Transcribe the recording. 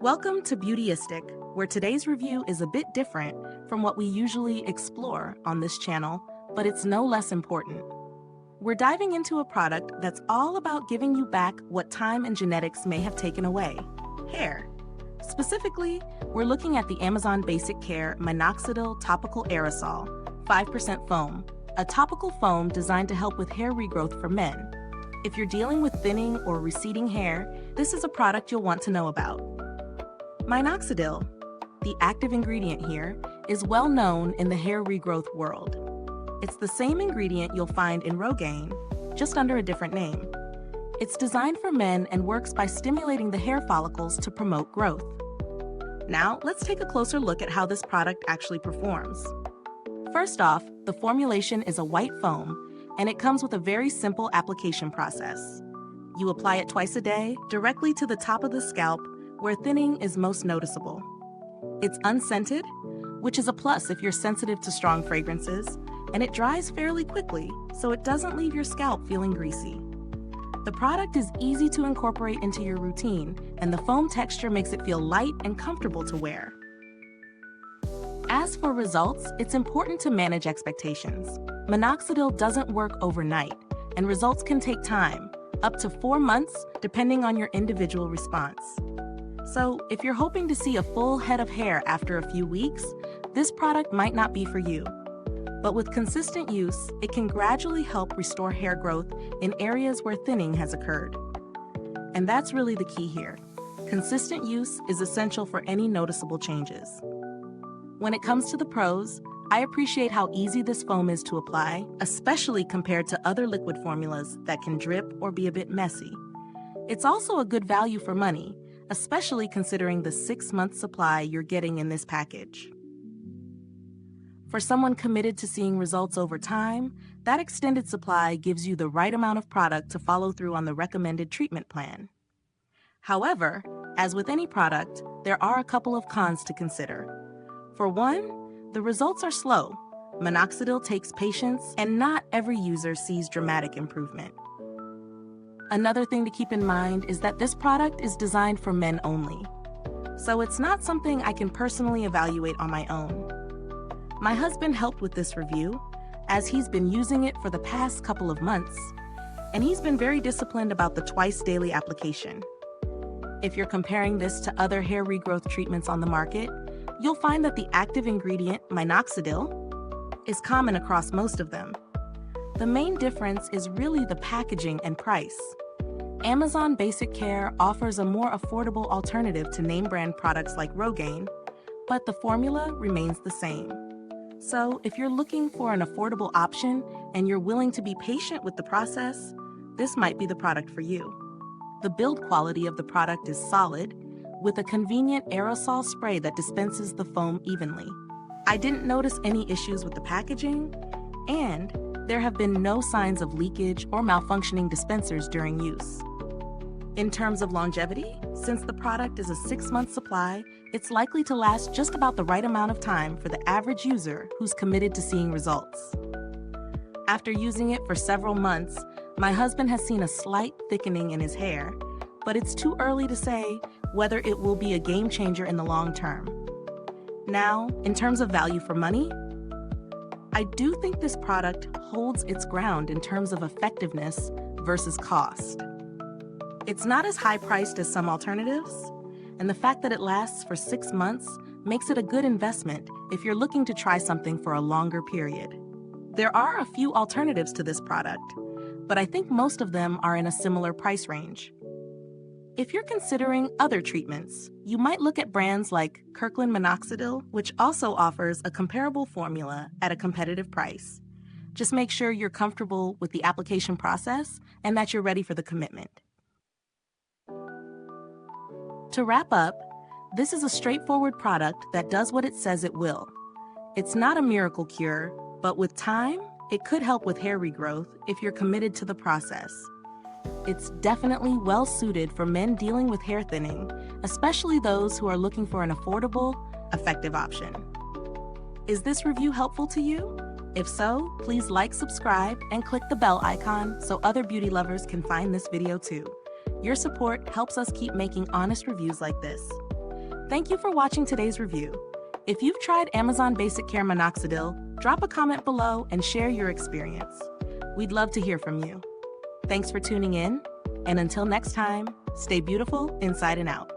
Welcome to Beautyistic, where today's review is a bit different from what we usually explore on this channel, but it's no less important. We're diving into a product that's all about giving you back what time and genetics may have taken away: hair. Specifically, we're looking at the Amazon Basic Care Minoxidil Topical Aerosol 5% Foam, a topical foam designed to help with hair regrowth for men. If you're dealing with thinning or receding hair, this is a product you'll want to know about. Minoxidil, the active ingredient here, is well known in the hair regrowth world. It's the same ingredient you'll find in Rogaine, just under a different name. It's designed for men and works by stimulating the hair follicles to promote growth. Now, let's take a closer look at how this product actually performs. First off, the formulation is a white foam, and it comes with a very simple application process. You apply it twice a day, directly to the top of the scalp, where thinning is most noticeable. It's unscented, which is a plus if you're sensitive to strong fragrances, and it dries fairly quickly, so it doesn't leave your scalp feeling greasy. The product is easy to incorporate into your routine, and the foam texture makes it feel light and comfortable to wear. As for results, it's important to manage expectations. Minoxidil doesn't work overnight, and results can take time, up to 4 months, depending on your individual response. So, if you're hoping to see a full head of hair after a few weeks, this product might not be for you. But with consistent use, it can gradually help restore hair growth in areas where thinning has occurred. And that's really the key here. Consistent use is essential for any noticeable changes. When it comes to the pros, I appreciate how easy this foam is to apply, especially compared to other liquid formulas that can drip or be a bit messy. It's also a good value for money, especially considering the 6-month supply you're getting in this package. For someone committed to seeing results over time, that extended supply gives you the right amount of product to follow through on the recommended treatment plan. However, as with any product, there are a couple of cons to consider. For one, the results are slow. Minoxidil takes patience, and not every user sees dramatic improvement. Another thing to keep in mind is that this product is designed for men only, so it's not something I can personally evaluate on my own. My husband helped with this review, as he's been using it for the past couple of months, and he's been very disciplined about the twice-daily application. If you're comparing this to other hair regrowth treatments on the market, you'll find that the active ingredient, minoxidil, is common across most of them. The main difference is really the packaging and price. Amazon Basic Care offers a more affordable alternative to name-brand products like Rogaine, but the formula remains the same. So, if you're looking for an affordable option and you're willing to be patient with the process, this might be the product for you. The build quality of the product is solid, with a convenient aerosol spray that dispenses the foam evenly. I didn't notice any issues with the packaging, and there have been no signs of leakage or malfunctioning dispensers during use. In terms of longevity, since the product is a 6-month supply, it's likely to last just about the right amount of time for the average user who's committed to seeing results. After using it for several months, my husband has seen a slight thickening in his hair, but it's too early to say whether it will be a game changer in the long term. Now, in terms of value for money, I do think this product holds its ground in terms of effectiveness versus cost. It's not as high-priced as some alternatives, and the fact that it lasts for 6 months makes it a good investment if you're looking to try something for a longer period. There are a few alternatives to this product, but I think most of them are in a similar price range. If you're considering other treatments, you might look at brands like Kirkland Minoxidil, which also offers a comparable formula at a competitive price. Just make sure you're comfortable with the application process and that you're ready for the commitment. To wrap up, this is a straightforward product that does what it says it will. It's not a miracle cure, but with time, it could help with hair regrowth if you're committed to the process. It's definitely well suited for men dealing with hair thinning, especially those who are looking for an affordable, effective option. Is this review helpful to you? If so, please like, subscribe, and click the bell icon so other beauty lovers can find this video too. Your support helps us keep making honest reviews like this. Thank you for watching today's review. If you've tried Amazon Basic Care Minoxidil, drop a comment below and share your experience. We'd love to hear from you. Thanks for tuning in, and until next time, stay beautiful inside and out.